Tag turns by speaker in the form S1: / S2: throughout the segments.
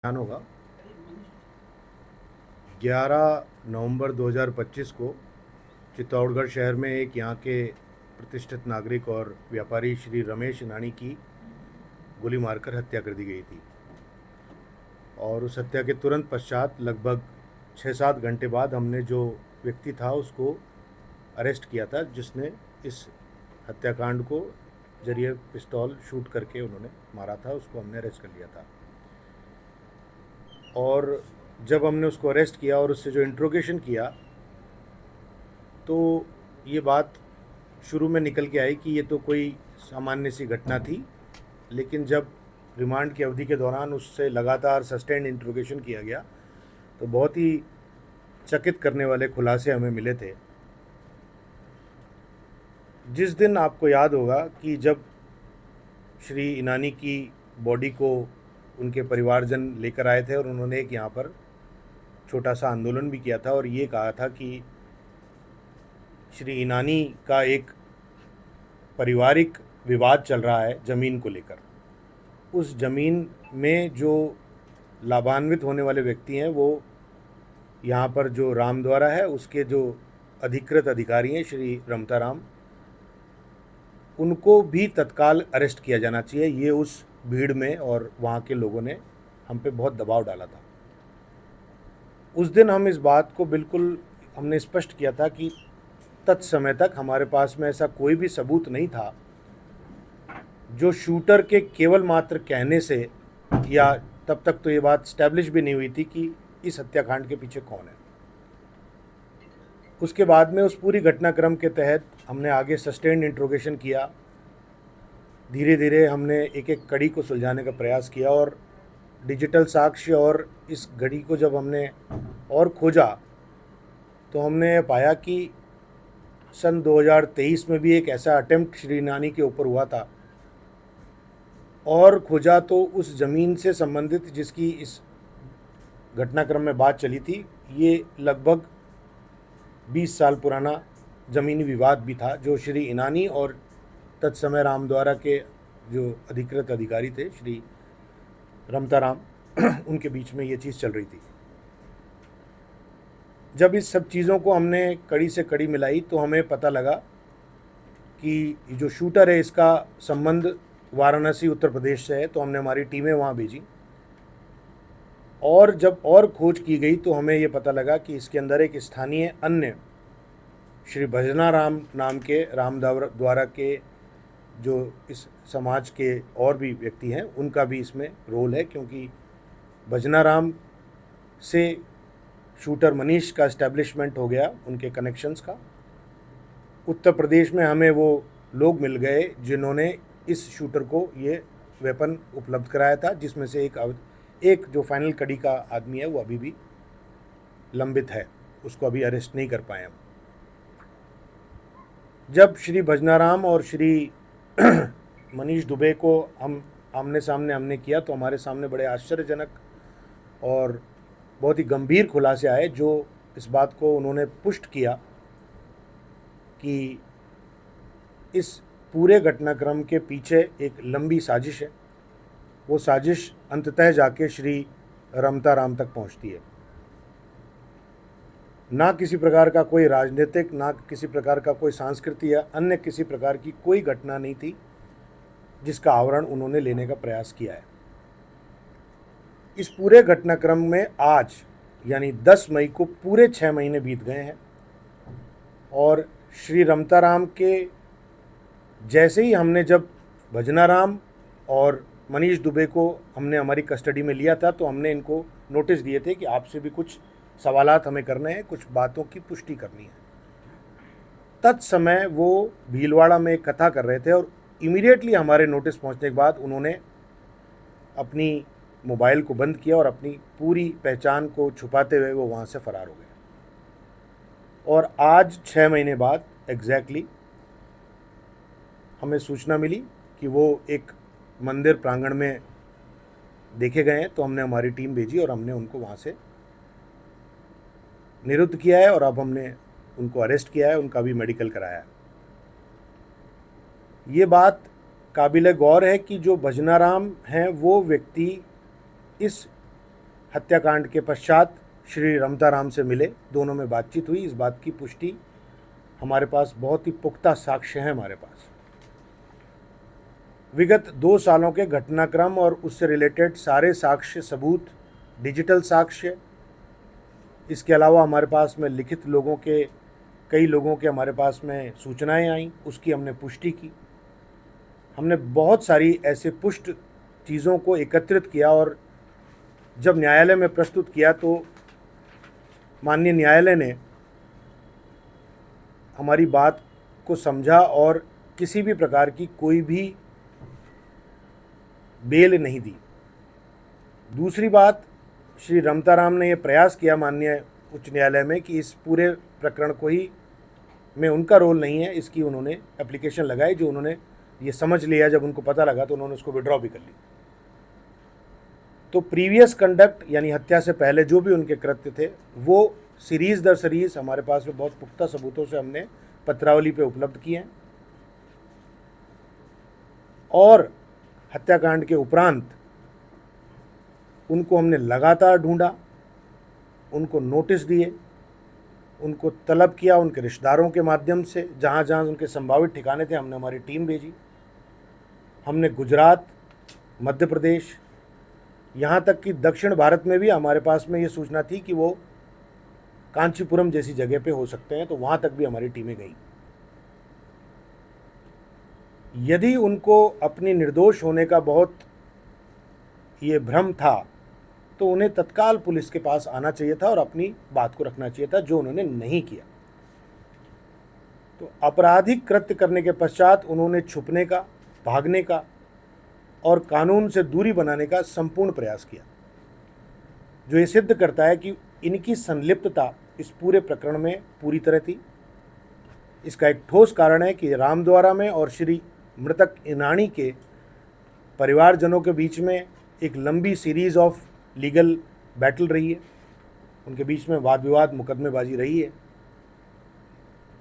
S1: ध्यान होगा 11 नवंबर 2025 को चित्तौड़गढ़ शहर में एक यहाँ के प्रतिष्ठित नागरिक और व्यापारी श्री रमेश ईनानी की गोली मारकर हत्या कर दी गई थी। और उस हत्या के तुरंत पश्चात लगभग 6-7 घंटे बाद हमने जो व्यक्ति था उसको अरेस्ट किया था, जिसने इस हत्याकांड को जरिए पिस्तौल शूट करके उन्होंने मारा था। उसको हमने अरेस्ट कर लिया था। और जब हमने उसको अरेस्ट किया और उससे जो इंट्रोगेशन किया तो ये बात शुरू में निकल के आई कि ये तो कोई सामान्य सी घटना थी, लेकिन जब रिमांड की अवधि के दौरान उससे लगातार सस्टेन्ड इंट्रोगेशन किया गया तो बहुत ही चकित करने वाले खुलासे हमें मिले थे। जिस दिन आपको याद होगा कि जब श्री ईनानी की बॉडी को उनके परिवारजन लेकर आए थे और उन्होंने एक यहाँ पर छोटा सा आंदोलन भी किया था और ये कहा था कि श्री ईनानी का एक पारिवारिक विवाद चल रहा है ज़मीन को लेकर। उस ज़मीन में जो लाभान्वित होने वाले व्यक्ति हैं वो यहाँ पर जो रामद्वारा है उसके जो अधिकृत अधिकारी हैं श्री रमताराम, उनको भी तत्काल अरेस्ट किया जाना चाहिए। ये उस भीड़ में और वहाँ के लोगों ने हम पे बहुत दबाव डाला था। उस दिन हम इस बात को बिल्कुल हमने स्पष्ट किया था कि तत्समय तक हमारे पास में ऐसा कोई भी सबूत नहीं था जो शूटर के केवल मात्र कहने से, या तब तक तो ये बात स्टैब्लिश भी नहीं हुई थी कि इस हत्याकांड के पीछे कौन है। उसके बाद में उस पूरी घटनाक्रम के तहत हमने आगे सस्टेन्ड इंट्रोगेशन किया। धीरे धीरे हमने एक एक कड़ी को सुलझाने का प्रयास किया और डिजिटल साक्ष्य और इस घड़ी को जब हमने और खोजा तो हमने पाया कि सन 2023 में भी एक ऐसा अटेम्प्ट श्री ईनानी के ऊपर हुआ था। और खोजा तो उस ज़मीन से संबंधित जिसकी इस घटनाक्रम में बात चली थी, ये लगभग 20 साल पुराना ज़मीनी विवाद भी था जो श्री ईनानी और तत्समय रामद्वारा के जो अधिकृत अधिकारी थे श्री रमताराम उनके बीच में ये चीज़ चल रही थी। जब इस सब चीज़ों को हमने कड़ी से कड़ी मिलाई तो हमें पता लगा कि जो शूटर है इसका संबंध वाराणसी उत्तर प्रदेश से है। तो हमने हमारी टीमें वहाँ भेजी और जब और खोज की गई तो हमें ये पता लगा कि इसके अंदर एक स्थानीय अन्य श्री भजनाराम नाम के रामद्वारा के जो इस समाज के और भी व्यक्ति हैं उनका भी इसमें रोल है, क्योंकि भजनाराम से शूटर मनीष का इस्टेब्लिशमेंट हो गया, उनके कनेक्शंस का। उत्तर प्रदेश में हमें वो लोग मिल गए जिन्होंने इस शूटर को ये वेपन उपलब्ध कराया था, जिसमें से एक जो फाइनल कड़ी का आदमी है वो अभी भी लंबित है, उसको अभी अरेस्ट नहीं कर पाए हम। जब श्री भजनाराम और श्री मनीष दुबे को हम आमने सामने हमने किया तो हमारे सामने बड़े आश्चर्यजनक और बहुत ही गंभीर खुलासे आए, जो इस बात को उन्होंने पुष्ट किया कि इस पूरे घटनाक्रम के पीछे एक लंबी साजिश है। वो साजिश अंततः जाके श्री रमताराम तक पहुंचती है। ना किसी प्रकार का कोई राजनीतिक, ना किसी प्रकार का कोई सांस्कृतिक या अन्य किसी प्रकार की कोई घटना नहीं थी जिसका आवरण उन्होंने लेने का प्रयास किया है। इस पूरे घटनाक्रम में आज यानी 10 मई को पूरे 6 महीने बीत गए हैं और श्री रमताराम के जैसे ही हमने जब भजनाराम और मनीष दुबे को हमने हमारी कस्टडी में लिया था तो हमने इनको नोटिस दिए थे कि आपसे भी कुछ सवालात हमें करने हैं, कुछ बातों की पुष्टि करनी है। तत्समय वो भीलवाड़ा में एक कथा कर रहे थे और इमीडिएटली हमारे नोटिस पहुंचने के बाद उन्होंने अपनी मोबाइल को बंद किया और अपनी पूरी पहचान को छुपाते हुए वो वहाँ से फरार हो गए। और आज 6 महीने बाद एग्जैक्टली हमें सूचना मिली कि वो एक मंदिर प्रांगण में देखे गए हैं, तो हमने हमारी टीम भेजी और हमने उनको वहाँ से निरुद्ध किया है और अब हमने उनको अरेस्ट किया है, उनका भी मेडिकल कराया है। ये बात काबिल गौर है कि जो भजनाराम हैं वो व्यक्ति इस हत्याकांड के पश्चात श्री रमताराम से मिले, दोनों में बातचीत हुई। इस बात की पुष्टि हमारे पास बहुत ही पुख्ता साक्ष्य है हमारे पास। विगत 2 सालों के घटनाक्रम और उससे रिलेटेड सारे साक्ष्य सबूत, डिजिटल साक्ष्य, इसके अलावा हमारे पास में लिखित कई लोगों के हमारे पास में सूचनाएं आईं, उसकी हमने पुष्टि की। हमने बहुत सारी ऐसे पुष्ट चीज़ों को एकत्रित किया और जब न्यायालय में प्रस्तुत किया तो माननीय न्यायालय ने हमारी बात को समझा और किसी भी प्रकार की कोई भी बेल नहीं दी। दूसरी बात, श्री रमताराम ने यह प्रयास किया माननीय उच्च न्यायालय में कि इस पूरे प्रकरण को ही में उनका रोल नहीं है, इसकी उन्होंने एप्लीकेशन लगाई, जो उन्होंने ये समझ लिया। जब उनको पता लगा तो उन्होंने उसको विड्रॉ भी कर ली। तो प्रीवियस कंडक्ट यानी हत्या से पहले जो भी उनके कृत्य थे वो सीरीज़ दर सीरीज़ हमारे पास में बहुत पुख्ता सबूतों से हमने पत्रावली पे उपलब्ध किए हैं। और हत्याकांड के उपरांत उनको हमने लगातार ढूंढा, उनको नोटिस दिए, उनको तलब किया, उनके रिश्तेदारों के माध्यम से जहाँ जहाँ उनके संभावित ठिकाने थे हमने हमारी टीम भेजी। हमने गुजरात, मध्य प्रदेश, यहाँ तक कि दक्षिण भारत में भी हमारे पास में ये सूचना थी कि वो कांचीपुरम जैसी जगह पे हो सकते हैं, तो वहाँ तक भी हमारी टीमें गई। यदि उनको अपनी निर्दोष होने का बहुत ये भ्रम था तो उन्हें तत्काल पुलिस के पास आना चाहिए था और अपनी बात को रखना चाहिए था, जो उन्होंने नहीं किया। तो आपराधिक कृत्य करने के पश्चात उन्होंने छुपने का, भागने का और कानून से दूरी बनाने का संपूर्ण प्रयास किया, जो ये सिद्ध करता है कि इनकी संलिप्तता इस पूरे प्रकरण में पूरी तरह थी। इसका एक ठोस कारण है कि रामद्वारा में और श्री मृतक इनानी के परिवारजनों के बीच में एक लंबी सीरीज़ ऑफ लीगल बैटल रही है, उनके बीच में वाद विवाद, मुकदमेबाजी रही है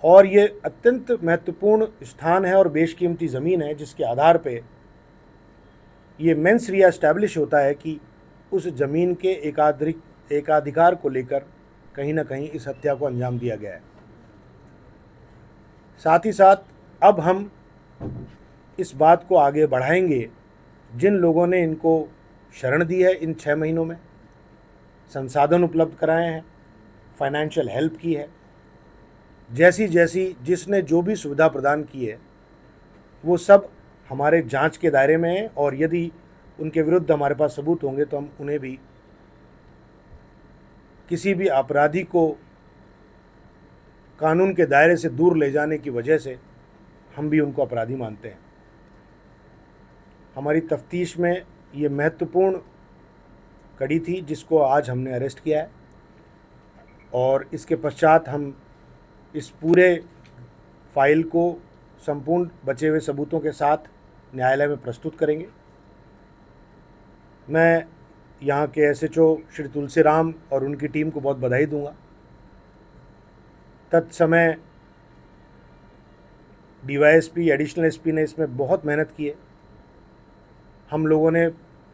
S1: और ये अत्यंत महत्वपूर्ण स्थान है और बेशकीमती ज़मीन है, जिसके आधार पे ये मेंस रिया एस्टैब्लिश होता है कि उस ज़मीन के एकाधिकार को लेकर कहीं ना कहीं इस हत्या को अंजाम दिया गया है। साथ ही साथ अब हम इस बात को आगे बढ़ाएंगे, जिन लोगों ने इनको शरण दी है इन 6 महीनों में, संसाधन उपलब्ध कराए हैं, फाइनेंशियल हेल्प की है, जिसने जो भी सुविधा प्रदान की है वो सब हमारे जांच के दायरे में है और यदि उनके विरुद्ध हमारे पास सबूत होंगे तो हम उन्हें भी, किसी भी अपराधी को कानून के दायरे से दूर ले जाने की वजह से हम भी उनको अपराधी मानते हैं। हमारी तफ्तीश में ये महत्वपूर्ण कड़ी थी जिसको आज हमने अरेस्ट किया है और इसके पश्चात हम इस पूरे फाइल को संपूर्ण बचे हुए सबूतों के साथ न्यायालय में प्रस्तुत करेंगे। मैं यहाँ के एसएचओ श्री तुलसीराम और उनकी टीम को बहुत बधाई दूंगा। तत्समय डीवाईएसपी, एडिशनल एसपी ने इसमें बहुत मेहनत की है। हम लोगों ने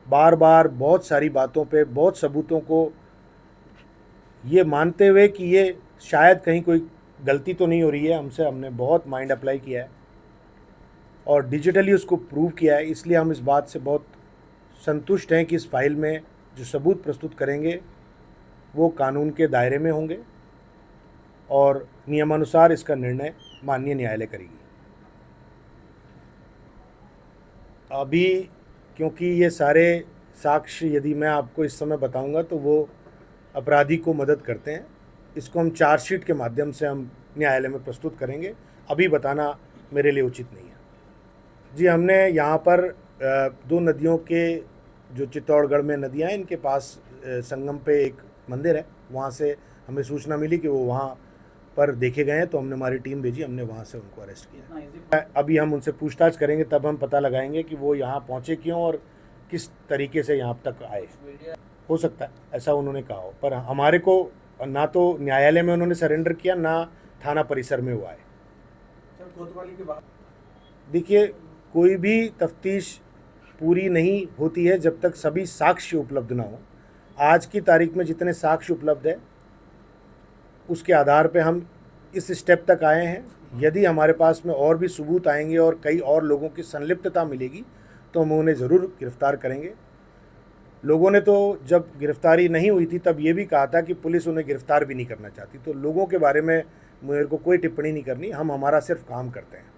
S1: बार बार बहुत सारी बातों पे, बहुत सबूतों को ये मानते हुए कि ये शायद कहीं कोई गलती तो नहीं हो रही है हमसे, हमने बहुत माइंड अप्लाई किया है और डिजिटली उसको प्रूव किया है। इसलिए हम इस बात से बहुत संतुष्ट हैं कि इस फाइल में जो सबूत प्रस्तुत करेंगे वो कानून के दायरे में होंगे और नियमानुसार इसका निर्णय माननीय न्यायालय करेगी। अभी क्योंकि ये सारे साक्ष्य यदि मैं आपको इस समय बताऊंगा तो वो अपराधी को मदद करते हैं, इसको हम चार्जशीट के माध्यम से हम न्यायालय में प्रस्तुत करेंगे, अभी बताना मेरे लिए उचित नहीं है। जी, हमने यहाँ पर 2 नदियों के, जो चित्तौड़गढ़ में नदियाँ हैं, इनके पास संगम पे एक मंदिर है, वहाँ से हमें सूचना मिली कि वो वहाँ पर देखे गए हैं, तो हमने हमारी टीम भेजी, हमने वहाँ से उनको अरेस्ट किया। अभी हम उनसे पूछताछ करेंगे, तब हम पता लगाएंगे कि वो यहाँ पहुँचे क्यों और किस तरीके से यहाँ तक आए। हो सकता है ऐसा उन्होंने कहा हो, पर हमारे को ना तो न्यायालय में उन्होंने सरेंडर किया, ना थाना परिसर में वो आए। देखिए, कोई भी तफ्तीश पूरी नहीं होती है जब तक सभी साक्ष्य उपलब्ध ना हो। आज की तारीख में जितने साक्ष्य उपलब्ध है उसके आधार पे हम इस स्टेप तक आए हैं। यदि हमारे पास में और भी सबूत आएंगे और कई और लोगों की संलिप्तता मिलेगी तो हम उन्हें ज़रूर गिरफ्तार करेंगे। लोगों ने तो जब गिरफ्तारी नहीं हुई थी तब ये भी कहा था कि पुलिस उन्हें गिरफ्तार भी नहीं करना चाहती। तो लोगों के बारे में मेरे को कोई टिप्पणी नहीं करनी, हम हमारा सिर्फ काम करते हैं।